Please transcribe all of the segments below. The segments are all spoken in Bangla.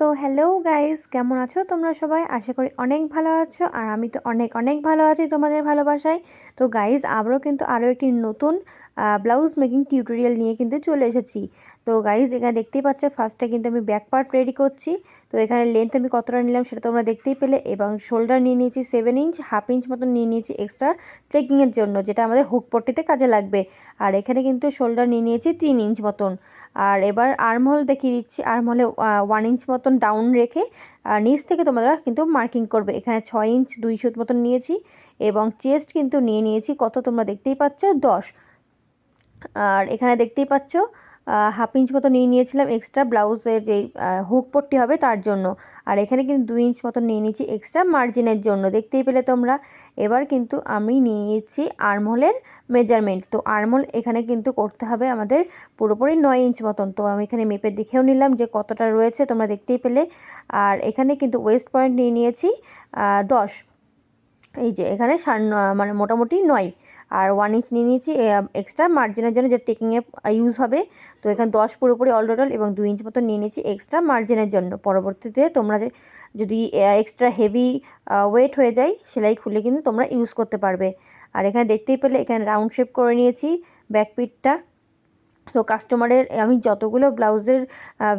সো হ্যালো গাইস, কেমন আছো তোমরা সবাই? আশা করি অনেক ভালো আছো, আর আমি তো অনেক অনেক ভালো আছি তোমাদের ভালোবাসায়। তো গাইস, আবারও কিন্তু আরও একটি নতুন ব্লাউজ মেকিং টিউটোরিয়াল নিয়ে কিন্তু চলে এসেছি। তো গাইস, এখানে দেখতেই পাচ্ছ ফার্স্টে কিন্তু আমি ব্যাক পার্ট রেডি করছি। তো এখানে লেন্থ আমি কতটা নিলাম সেটা তোমরা দেখতেই পেলে, এবং শোল্ডার নিয়ে নিয়েছি 7 ইঞ্চ, হাফ ইঞ্চ মতন নিয়ে নিয়েছি এক্সট্রা ট্রেকিংয়ের জন্য, যেটা আমাদের হুক পট্টিতে কাজে লাগবে। আর এখানে কিন্তু শোল্ডার নিয়ে নিয়েছি 3 ইঞ্চ মতন। আর এবার আর্মহোল দেখিয়ে দিচ্ছি। আর্মহোলে 1 ইঞ্চ মতন ডাউন রেখে নিচ থেকে তোমরা কিন্তু মার্কিং করবে। এখানে 6 ইঞ্চ 2 সুত মতন নিয়েছি, এবং চেস্ট কিন্তু নিয়ে নিয়েছি কত তোমরা দেখতেই পাচ্ছ 10। আর এখানে দেখতেই পাচ্ছ হাফ ইঞ্চ মতো নিয়ে নিয়েছিলাম এক্সট্রা ব্লাউজের যেই হুক পট্টি হবে তার জন্য। আর এখানে কিন্তু 2 ইঞ্চ মতো নিয়ে নিয়েছি এক্সট্রা মার্জিনের জন্য, দেখতেই পেলে তোমরা। এবার কিন্তু আমি নিয়ে নিয়েছি আর্মহোলের মেজারমেন্ট। তো আর্মহোল এখানে কিন্তু করতে হবে আমাদের পুরোপুরি 9 ইঞ্চ মতন। তো আমি এখানে মেপে দেখেও নিলাম যে কতটা রয়েছে, তোমরা দেখতেই পেলে। আর এখানে কিন্তু ওয়েস্ট পয়েন্ট নিয়ে নিয়েছি 10। এই যে এখানে মানে মোটামুটি 9। আর 1 ইঞ্চ নিয়ে নিয়েছি এক্সট্রা মার্জিনের জন্য, যে টেকিংয়ে ইউজ হবে। তো এখানে 10 পুরোপুরি অল টোটাল, এবং 2 ইঞ্চ মতো নিয়ে নিয়েছি এক্সট্রা মার্জিনের জন্য। পরবর্তীতে তোমরা যদি এক্সট্রা হেভি ওয়েট হয়ে যায়, সেলাই খুলে কিন্তু তোমরা ইউজ করতে পারবে। আর এখানে দেখতেই পেলে এখানে রাউন্ড শেপ করে নিয়েছি ব্যাক পিটটা। তো কাস্টমারের আমি যতগুলো ব্লাউজের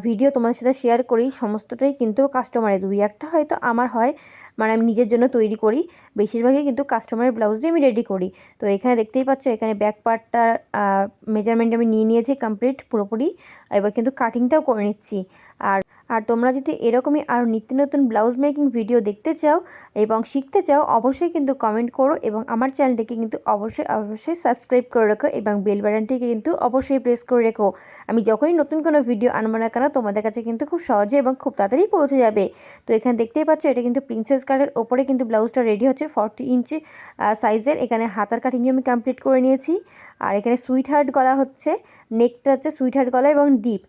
ভিডিও তোমাদের সাথে শেয়ার করি, সমস্তটাই কিন্তু কাস্টমারের, 2-1টা হয়তো আমার হয়, মানে আমি নিজের জন্য তৈরি করি। বেশিরভাগই কিন্তু কাস্টমারের ব্লাউজ দিয়ে আমি রেডি করি। তো এখানে দেখতেই পাচ্ছ এখানে ব্যাক পার্টটা মেজারমেন্ট আমি নিয়ে নিয়েছি কমপ্লিট পুরোপুরি। এবার কিন্তু কাটিংটাও করে নিচ্ছি। আর আর তোমরা যদি এরকমই আরও নিত্য নতুন ব্লাউজ মেকিং ভিডিও দেখতে চাও এবং শিখতে চাও, অবশ্যই কিন্তু কমেন্ট করো, এবং আমার চ্যানেলটিকে কিন্তু অবশ্যই সাবস্ক্রাইব করে রাখো, এবং বেল বাটনটিকে কিন্তু অবশ্যই প্রেস করে রেখো। আমি যখনই নতুন কোনো ভিডিও আনবো না কেন, তোমাদের কাছে কিন্তু খুব সহজে এবং খুব তাড়াতাড়ি পৌঁছে যাবে। তো এখানে দেখতেই পাচ্ছ এটা কিন্তু প্রিন্সেস কাটের ওপরে কিন্তু ব্লাউজটা রেডি হচ্ছে 40 ইঞ্চি সাইজের। এখানে হাতার কাটিং আমি কমপ্লিট করে নিয়েছি। আর এখানে সুইট হার্ট গলা হচ্ছে, নেকটা হচ্ছে সুইট হার্ট গলা এবং ডিপ।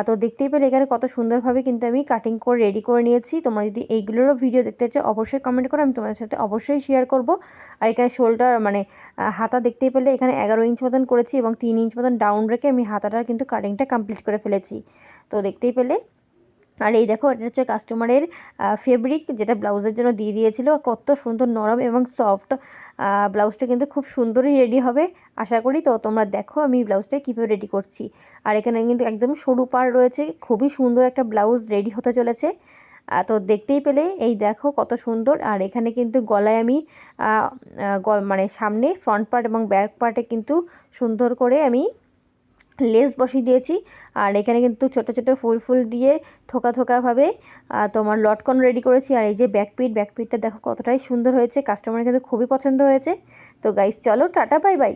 তো দেখতেই পেলে এখানে কত সুন্দরভাবে কিন্তু আমি কাটিং করে রেডি করে নিয়েছি। তোমরা যদি এইগুলোরও ভিডিও দেখতে চাও, অবশ্যই কমেন্ট করো, আমি তোমাদের সাথে অবশ্যই শেয়ার করব। আর এখানে শোল্ডার মানে হাতা দেখতেই পেলে এখানে 11 ইঞ্চ মতন করেছি, এবং 3 ইঞ্চ মতন ডাউন রেখে আমি হাতাটার কিন্তু কাটিংটা কমপ্লিট করে ফেলেছি। তো দেখতেই পেলে। আর এই দেখো, এটা হচ্ছে কাস্টমারের ফেব্রিক, যেটা ব্লাউজের জন্য দিয়ে দিয়েছিল। কত সুন্দর নরম এবং সফট। ব্লাউজটা কিন্তু খুব সুন্দরই রেডি হবে আশা করি। তো তোমরা দেখো আমি ব্লাউজটা কীভাবে রেডি করছি। আর এখানে কিন্তু একদম সরু পাড় রয়েছে, খুবই সুন্দর একটা ব্লাউজ রেডি হতে চলেছে। তো দেখতেই পেলে এই দেখো কত সুন্দর। আর এখানে কিন্তু গলায় আমি মানে সামনে ফ্রন্ট পার্ট এবং ব্যাক পার্টে কিন্তু সুন্দর করে আমি লেস বসিয়ে দিয়েছি। আর এখানে কিন্তু ছোট ছোট ফুল ফুল দিয়ে থোকাভাবে তোমার লটকন রেডি করেছি। আর এই যে ব্যাকপিটটা দেখো কতটাই সুন্দর হয়েছে, কাস্টমার কিন্তু খুবই পছন্দ হয়েছে। তো গাইস, চলো টাটা, বাই বাই।